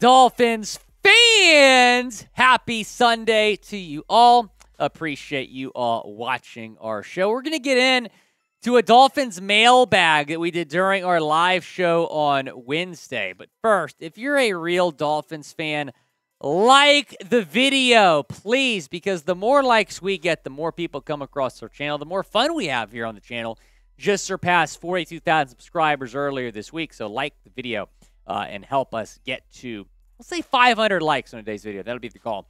Dolphins fans, happy Sunday to you all. Appreciate you all watching our show. We're going to get in to a Dolphins mailbag that we did during our live show on Wednesday. But first, if you're a real Dolphins fan, like the video, please, because the more likes we get, the more people come across our channel, the more fun we have here on the channel. Just surpassed 42,000 subscribers earlier this week, so like the video and help us get to, let's say, 500 likes on today's video. That'll be the call.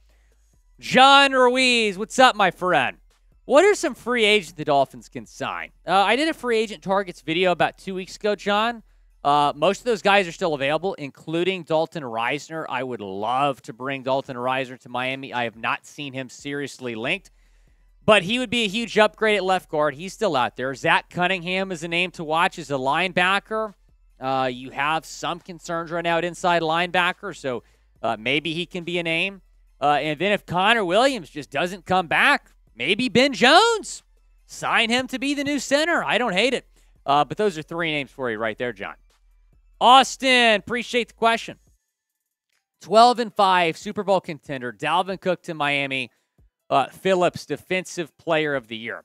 John Ruiz, what's up, my friend? What are some free agents the Dolphins can sign? I did a free agent targets video about 2 weeks ago, John. Most of those guys are still available, including Dalton Risner. I would love to bring Dalton Risner to Miami. I have not seen him seriously linked, but he would be a huge upgrade at left guard. He's still out there. Zach Cunningham is a name to watch as a linebacker. You have some concerns right now at inside linebacker, so maybe he can be a name. And then if Connor Williams just doesn't come back, maybe Ben Jones. Sign him to be the new center. I don't hate it. But those are three names for you right there, John. Austin, appreciate the question. 12-5, Super Bowl contender. Dalvin Cook to Miami. Phillips, Defensive Player of the Year.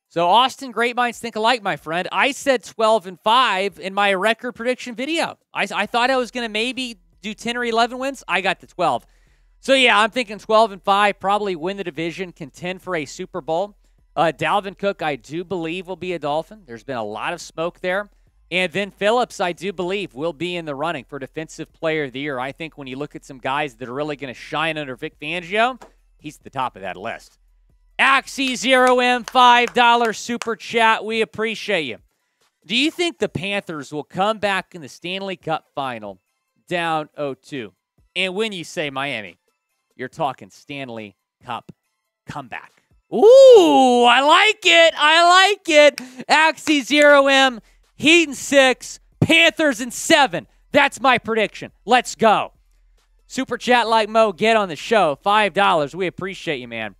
So, Austin, great minds think alike, my friend. I said 12-5 in my record prediction video. I thought I was going to maybe do 10 or 11 wins. I got the 12. So, yeah, I'm thinking 12-5, probably win the division, contend for a Super Bowl. Dalvin Cook, I do believe, will be a Dolphin. There's been a lot of smoke there. And then Phillips, I do believe, will be in the running for Defensive Player of the Year. I think when you look at some guys that are really going to shine under Vic Fangio, he's at the top of that list. Axie0M, $5 super chat. We appreciate you. Do you think the Panthers will come back in the Stanley Cup Final down 0-2? And when you say Miami, you're talking Stanley Cup comeback. Ooh, I like it. I like it. Axie0M, Heat in 6, Panthers in 7. That's my prediction. Let's go. Super chat like Mo, get on the show. $5. We appreciate you, man.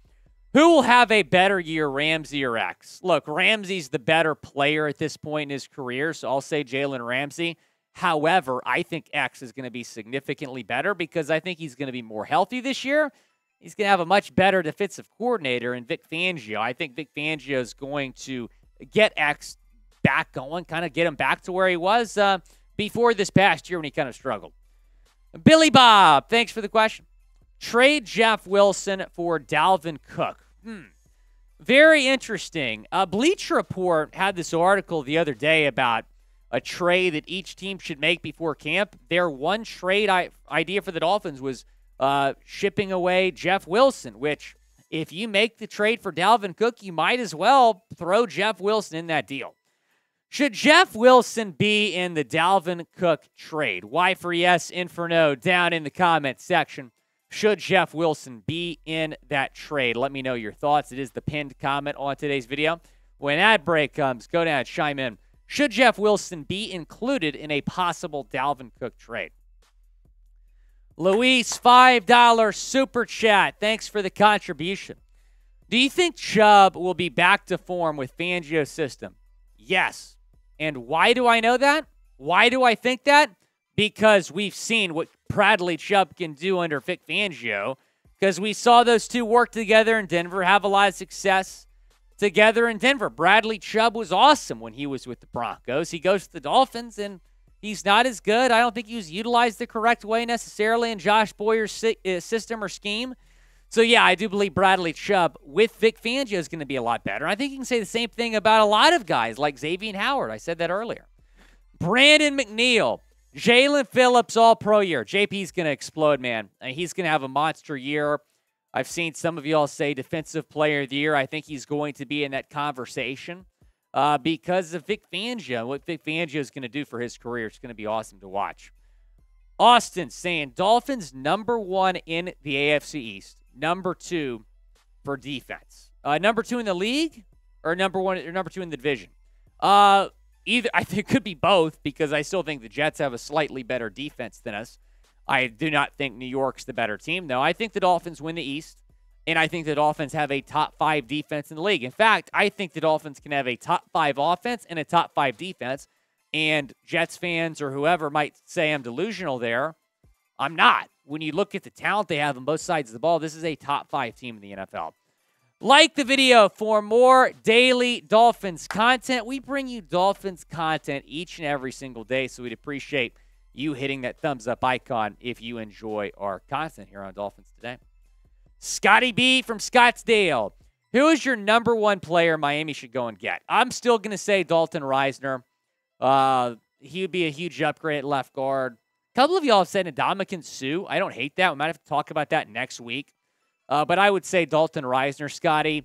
Who will have a better year, Ramsey or X? Look, Ramsey's the better player at this point in his career, so I'll say Jalen Ramsey. However, I think X is going to be significantly better because I think he's going to be more healthy this year. He's going to have a much better defensive coordinator in Vic Fangio. I think Vic Fangio is going to get X back going, kind of get him back to where he was before this past year when he kind of struggled. Billy Bob, thanks for the question. Trade Jeff Wilson for Dalvin Cook. Very interesting. Bleacher Report had this article the other day about a trade that each team should make before camp. Their one trade idea for the Dolphins was shipping away Jeff Wilson, which if you make the trade for Dalvin Cook, you might as well throw Jeff Wilson in that deal. Should Jeff Wilson be in the Dalvin Cook trade? Y for yes, in for no, down in the comment section. Should Jeff Wilson be in that trade? Let me know your thoughts. It is the pinned comment on today's video. When ad break comes, go down and chime in. Should Jeff Wilson be included in a possible Dalvin Cook trade? Luis, $5 super chat. Thanks for the contribution. Do you think Chubb will be back to form with Fangio's system? Yes. And why do I know that? Why do I think that? Because we've seen what Bradley Chubb can do under Vic Fangio, because we saw those two work together in Denver, have a lot of success together in Denver. Bradley Chubb was awesome when he was with the Broncos. He goes to the Dolphins, and he's not as good. I don't think he was utilized the correct way necessarily in Josh Boyer's system or scheme. So, yeah, I do believe Bradley Chubb with Vic Fangio is going to be a lot better. I think you can say the same thing about a lot of guys like Xavien Howard. I said that earlier. Brandon McNeil, Jalen Phillips, all-pro year. JP's going to explode, man. He's going to have a monster year. I've seen some of you all say Defensive Player of the Year. I think he's going to be in that conversation because of Vic Fangio. What Vic Fangio is going to do for his career, it's going to be awesome to watch. Austin saying Dolphins #1 in the AFC East. #2 for defense. #2 in the league or #1 or #2 in the division? Either. I think it could be both because I still think the Jets have a slightly better defense than us. I do not think New York's the better team, though. I think the Dolphins win the East, and I think the Dolphins have a top 5 defense in the league. In fact, I think the Dolphins can have a top 5 offense and a top 5 defense, and Jets fans or whoever might say I'm delusional there. I'm not. When you look at the talent they have on both sides of the ball, this is a top 5 team in the NFL. Like the video for more daily Dolphins content. We bring you Dolphins content each and every single day, so we'd appreciate you hitting that thumbs up icon if you enjoy our content here on Dolphins Today. Scotty B from Scottsdale. Who is your number 1 player Miami should go and get? I'm still going to say Dalton Risner. He would be a huge upgrade at left guard. A couple of y'all have said Ndamukong Suh. I don't hate that. We might have to talk about that next week. But I would say Dalton Risner, Scotty.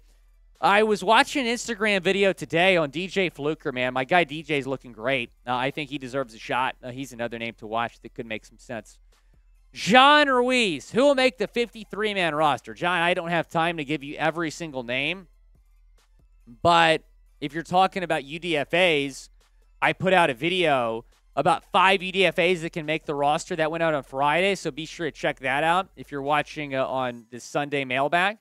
I was watching an Instagram video today on DJ Fluker, man. My guy DJ's looking great. I think he deserves a shot. He's another name to watch that could make some sense. John Ruiz, who will make the 53-man roster? John, I don't have time to give you every single name. But if you're talking about UDFAs, I put out a video about 5 UDFAs that can make the roster. That went out on Friday, so be sure to check that out if you're watching on this Sunday mailbag.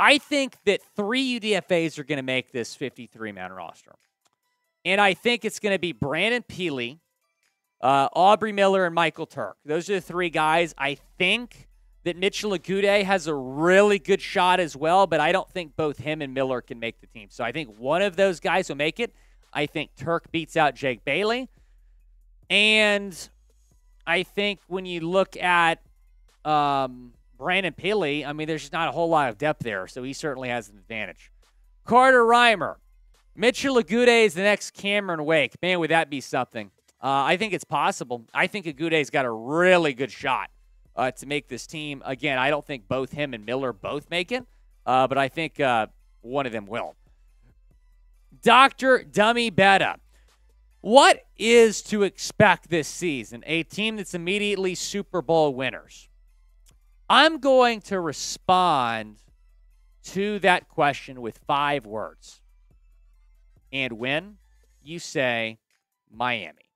I think that 3 UDFAs are going to make this 53-man roster. And I think it's going to be Brandon Peely, Aubrey Miller, and Michael Turk. Those are the 3 guys. I think that Mitchell Agude has a really good shot as well, but I don't think both him and Miller can make the team. So I think one of those guys will make it. I think Turk beats out Jake Bailey. And I think when you look at Brandon Peely, I mean, there's just not a whole lot of depth there, so he certainly has an advantage. Carter Reimer. Mitchell Agude is the next Cameron Wake. Man, would that be something? I think it's possible. I think Agude's got a really good shot to make this team. Again, I don't think both him and Miller both make it, but I think one of them will. Dr. Dummy Betta. What is to expect this season? A team that's immediately Super Bowl winners. I'm going to respond to that question with 5 words. And when you say Miami.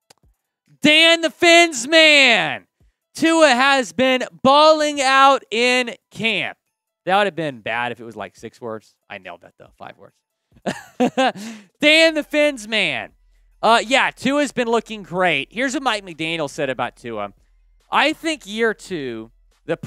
Dan the Fins man. Tua has been balling out in camp. That would have been bad if it was like 6 words. I nailed that though, 5 words. Dan the Fins man. Yeah, Tua's been looking great. Here's what Mike McDaniel said about Tua. I think year 2, the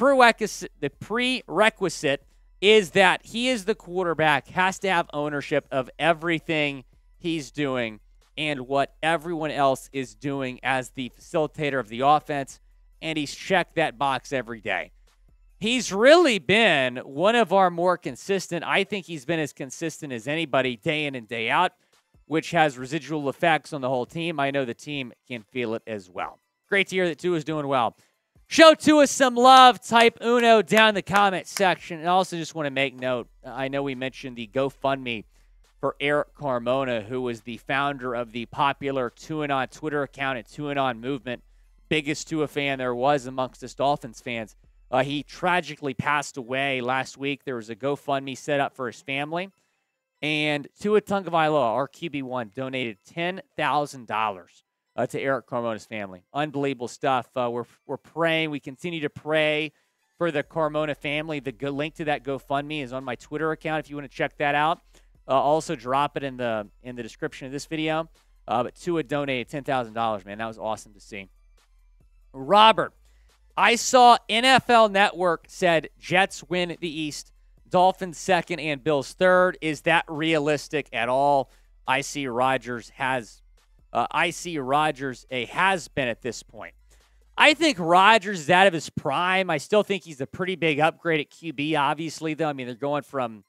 prerequisite is that he is the quarterback, has to have ownership of everything he's doing and what everyone else is doing as the facilitator of the offense, and he's checked that box every day. He's really been one of our more consistent. I think he's been as consistent as anybody day in and day out, which has residual effects on the whole team. I know the team can feel it as well. Great to hear that Tua's doing well. Show Tua some love. Type Uno down in the comment section. And I also just want to make note, I know we mentioned the GoFundMe for Eric Carmona, who was the founder of the popular TuaNon Twitter account and TuaNon movement. Biggest Tua fan there was amongst us Dolphins fans. He tragically passed away last week. There was a GoFundMe set up for his family. And Tua Tagovailoa, our QB1, donated $10,000 to Eric Carmona's family. Unbelievable stuff. We're praying. We continue to pray for the Carmona family. The link to that GoFundMe is on my Twitter account if you want to check that out. Also drop it in the description of this video. But Tua donated $10,000, man. That was awesome to see. Robert, I saw NFL Network said Jets win the East, Dolphins second, and Bills third. Is that realistic at all? I see Rodgers a has-been at this point. I think Rodgers is out of his prime. I still think he's a pretty big upgrade at QB, obviously, though. I mean, they're going from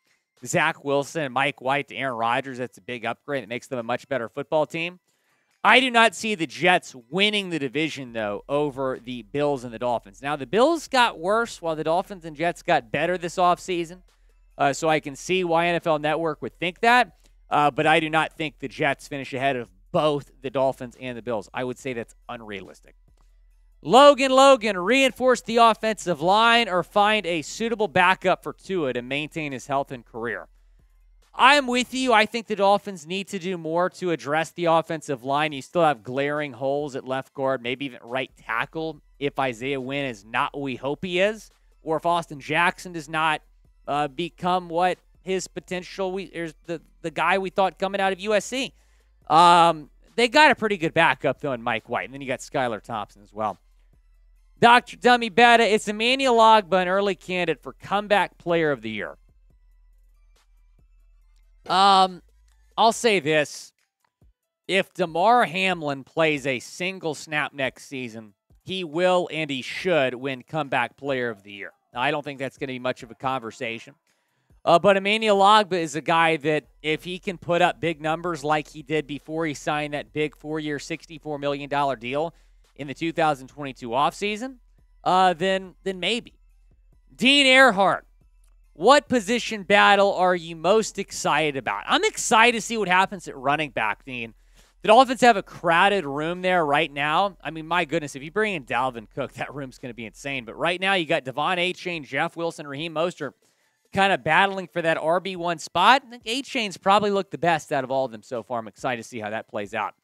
Zach Wilson and Mike White to Aaron Rodgers. That's a big upgrade. It makes them a much better football team. I do not see the Jets winning the division, though, over the Bills and the Dolphins. Now, the Bills got worse while the Dolphins and Jets got better this offseason. So I can see why NFL Network would think that. But I do not think the Jets finish ahead of both the Dolphins and the Bills. I would say that's unrealistic. Logan, reinforce the offensive line or find a suitable backup for Tua to maintain his health and career. I'm with you. I think the Dolphins need to do more to address the offensive line. You still have glaring holes at left guard, maybe even right tackle if Isaiah Wynn is not what we hope he is, or if Austin Jackson does not become what his potential, the guy we thought coming out of USC. They got a pretty good backup, though, in Mike White. And then you got Skylar Thompson as well. Dr. Dummy Beta, it's Emmanuel Ogbah, an early candidate for Comeback Player of the Year. I'll say this. If Damar Hamlin plays a single snap next season, he will and he should win Comeback Player of the Year. Now, I don't think that's going to be much of a conversation. But Emmanuel Ogbah is a guy that if he can put up big numbers like he did before he signed that big 4-year, $64 million deal in the 2022 offseason, then maybe. Dean Earhart, what position battle are you most excited about? I'm excited to see what happens at running back, Dean. The Dolphins have a crowded room there right now. I mean, my goodness, if you bring in Dalvin Cook, that room's going to be insane. But right now, you got Devon Achane, Jeff Wilson, Raheem Mostert kind of battling for that RB1 spot. I think Achane's probably looked the best out of all of them so far. I'm excited to see how that plays out.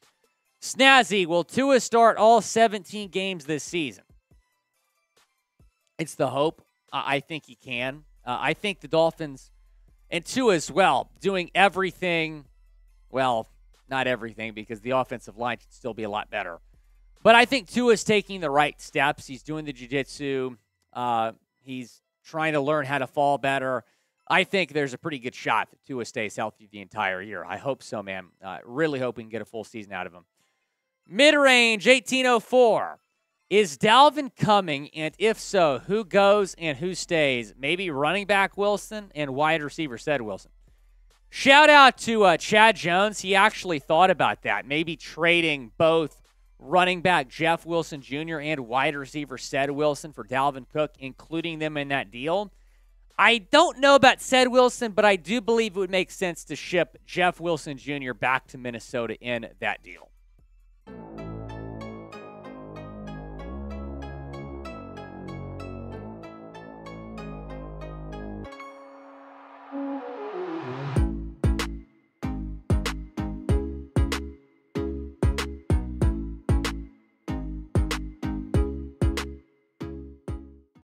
Snazzy, will Tua start all 17 games this season? It's the hope. I think he can. I think the Dolphins, and Tua as well, doing everything, well, not everything because the offensive line should still be a lot better. But I think Tua's taking the right steps. He's doing the jiu-jitsu. He's trying to learn how to fall better. I think there's a pretty good shot that Tua stays healthy the entire year. I hope so, man. Really hope we can get a full season out of him. Mid-range, 1804. Is Dalvin coming? And if so, who goes and who stays? Maybe running back Wilson and wide receiver Ced Wilson. Shout out to Chad Jones. He actually thought about that. Maybe trading both running back Jeff Wilson Jr. and wide receiver Ced Wilson for Dalvin Cook, including them in that deal. I don't know about Ced Wilson, but I do believe it would make sense to ship Jeff Wilson Jr. back to Minnesota in that deal.